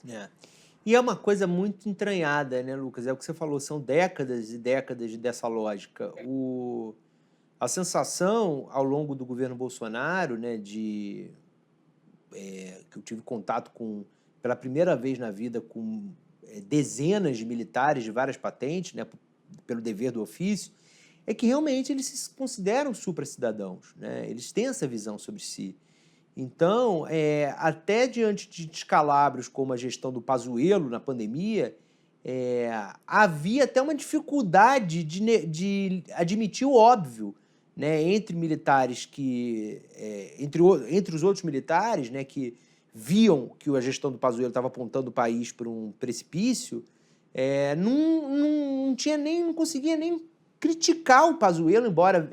É. E é uma coisa muito entranhada, né, Lucas? É o que você falou, são décadas e décadas dessa lógica. A sensação ao longo do governo Bolsonaro, né, que eu tive contato com, pela primeira vez na vida, com dezenas de militares de várias patentes, né, pelo dever do ofício, é que realmente eles se consideram supra-cidadãos, né? Eles têm essa visão sobre si. Então, até diante de descalabros como a gestão do Pazuello na pandemia, havia até uma dificuldade de admitir o óbvio, né, entre militares entre os outros militares, né, que viam que a gestão do Pazuello estava apontando o país para um precipício, não conseguia nem criticar o Pazuello, embora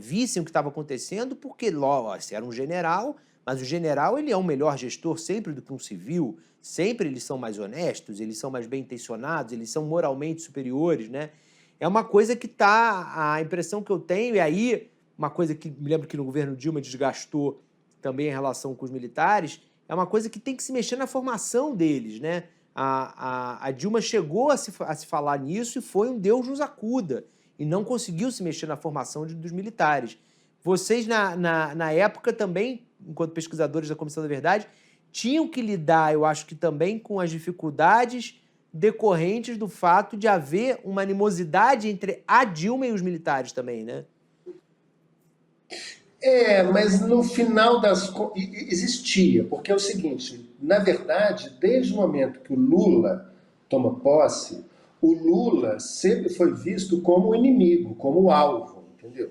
vissem o que estava acontecendo, porque esse era um general, mas o general ele é um melhor gestor sempre do que um civil, sempre eles são mais honestos, eles são mais bem intencionados, eles são moralmente superiores, né? É uma coisa que a impressão que eu tenho, e aí uma coisa que me lembro que no governo Dilma desgastou também em relação com os militares, é uma coisa que tem que se mexer na formação deles, né? A Dilma chegou a se falar nisso e foi um Deus nos acuda, e não conseguiu se mexer na formação dos militares. Vocês, na época, também, enquanto pesquisadores da Comissão da Verdade, tinham que lidar, eu acho que também, com as dificuldades decorrentes do fato de haver uma animosidade entre a Dilma e os militares também, né? Mas no final existia, porque é o seguinte, na verdade, desde o momento que o Lula toma posse, o Lula sempre foi visto como o inimigo, como o alvo, entendeu?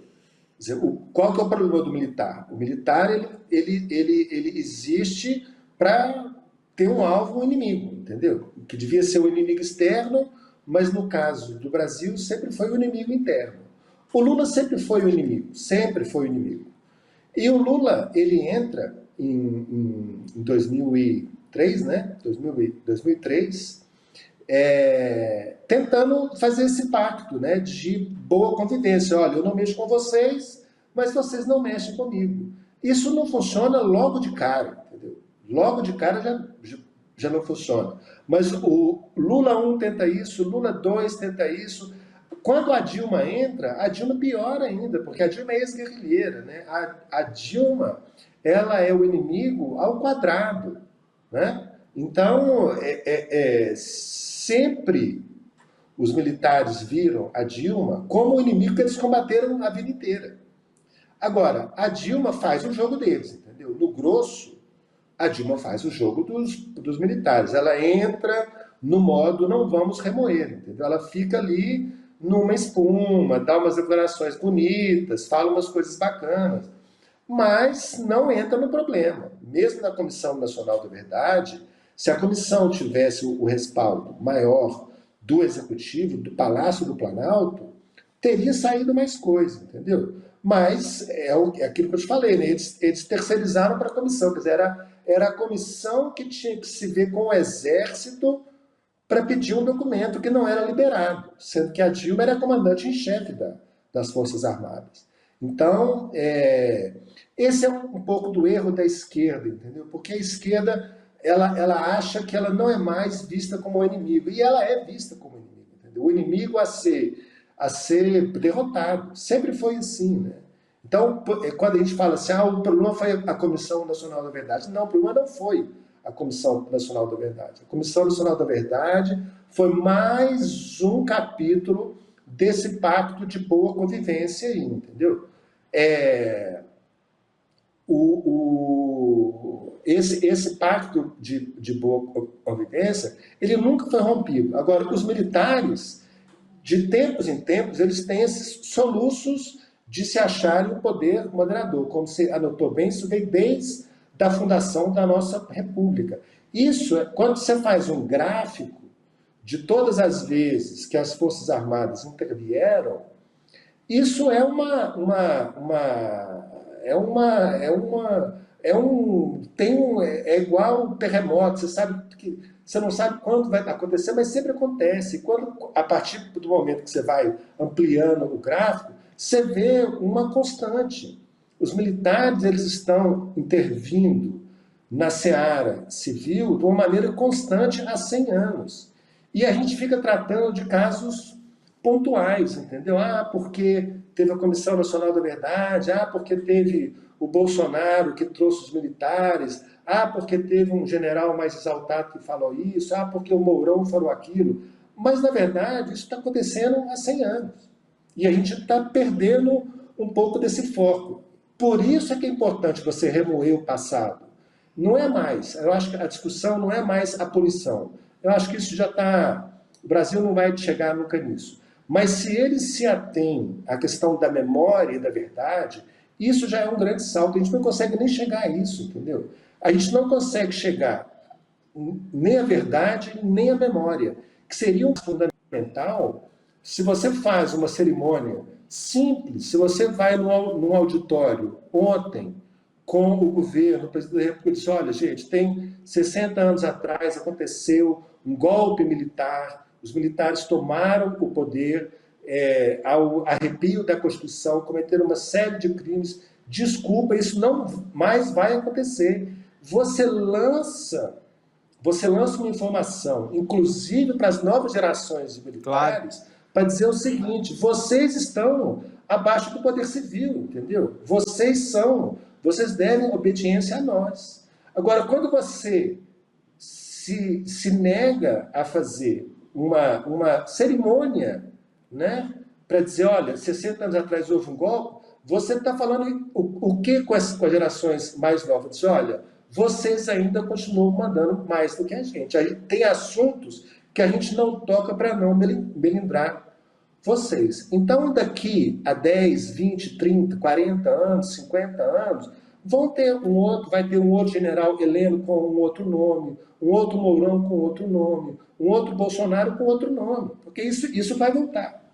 Quer dizer, qual que é o problema do militar? O militar ele existe para ter um alvo, um inimigo, entendeu? Que devia ser o inimigo externo, mas no caso do Brasil sempre foi o inimigo interno. O Lula sempre foi o inimigo. E o Lula, ele entra em 2003, né? 2003, tentando fazer esse pacto, né, de boa convivência. Olha, eu não mexo com vocês, mas vocês não mexem comigo. Isso não funciona logo de cara, entendeu? Logo de cara já não funciona. Mas o Lula 1 tenta isso, o Lula 2 tenta isso. Quando a Dilma entra, a Dilma piora ainda, porque a Dilma é ex-guerrilheira, né? A Dilma, ela é o inimigo ao quadrado, né? Então, sempre os militares viram a Dilma como o inimigo que eles combateram a vida inteira. Agora, a Dilma faz o jogo deles, entendeu? No grosso, a Dilma faz o jogo dos militares. Ela entra no modo não vamos remoer, entendeu? Ela fica ali numa espuma, dá umas declarações bonitas, fala umas coisas bacanas, mas não entra no problema. Mesmo na Comissão Nacional da Verdade, se a comissão tivesse o respaldo maior do Executivo, do Palácio do Planalto, teria saído mais coisa, entendeu? Mas é aquilo que eu te falei, né? Eles terceirizaram para a comissão, quer dizer, era a comissão que tinha que se ver com o Exército para pedir um documento que não era liberado, sendo que a Dilma era comandante em chefe das Forças Armadas. Então, esse é um pouco do erro da esquerda, entendeu? Porque a esquerda ela acha que ela não é mais vista como um inimigo, e ela é vista como inimigo, entendeu? O inimigo a ser derrotado. Sempre foi assim, né? Então, quando a gente fala assim, o problema foi a Comissão Nacional da Verdade. Não, o problema não foi a Comissão Nacional da Verdade. A Comissão Nacional da Verdade foi mais um capítulo desse pacto de boa convivência aí, entendeu? Esse pacto de boa convivência, ele nunca foi rompido. Agora, os militares, de tempos em tempos, eles têm esses soluços de se acharem o poder moderador. Como você anotou bem, isso veio desde a fundação da nossa República. Isso, quando você faz um gráfico de todas as vezes que as Forças Armadas intervieram, isso é igual um terremoto. Você sabe que você não sabe quando vai acontecer, mas sempre acontece. Quando, a partir do momento que você vai ampliando o gráfico, você vê uma constante. Os militares eles estão intervindo na seara civil de uma maneira constante há 100 anos. E a gente fica tratando de casos pontuais, entendeu? Ah, porque teve a Comissão Nacional da Verdade, ah, porque teve o Bolsonaro que trouxe os militares, ah, porque teve um general mais exaltado que falou isso, ah, porque o Mourão falou aquilo. Mas, na verdade, isso está acontecendo há 100 anos. E a gente está perdendo um pouco desse foco. Por isso é que é importante você remoer o passado. Não é mais, eu acho que a discussão não é mais a punição. Eu acho que isso já está... O Brasil não vai chegar nunca nisso. Mas se eles se atêm à questão da memória e da verdade, isso já é um grande salto. A gente não consegue nem chegar a isso, entendeu? A gente não consegue chegar nem à verdade, nem à memória, que seria um fundamental se você faz uma cerimônia simples, se você vai num auditório ontem com o governo, o presidente da República disse, olha, gente, tem 60 anos atrás aconteceu um golpe militar, os militares tomaram o poder ao arrepio da Constituição, cometeram uma série de crimes, desculpa, isso não mais vai acontecer. Você lança uma informação, inclusive para as novas gerações de militares, claro, para dizer o seguinte, vocês estão abaixo do poder civil, entendeu? Vocês devem obediência a nós. Agora, quando você se nega a fazer uma cerimônia, né, para dizer, olha, 60 anos atrás houve um golpe, você está falando o que com as gerações mais novas? Diz, olha, vocês ainda continuam mandando mais do que a gente. Aí tem assuntos que a gente não toca para não melindrar vocês. Então, daqui a 10, 20, 30, 40 anos, 50 anos, vai ter um outro general Heleno com um outro nome, um outro Mourão com outro nome, um outro Bolsonaro com outro nome, porque isso vai voltar.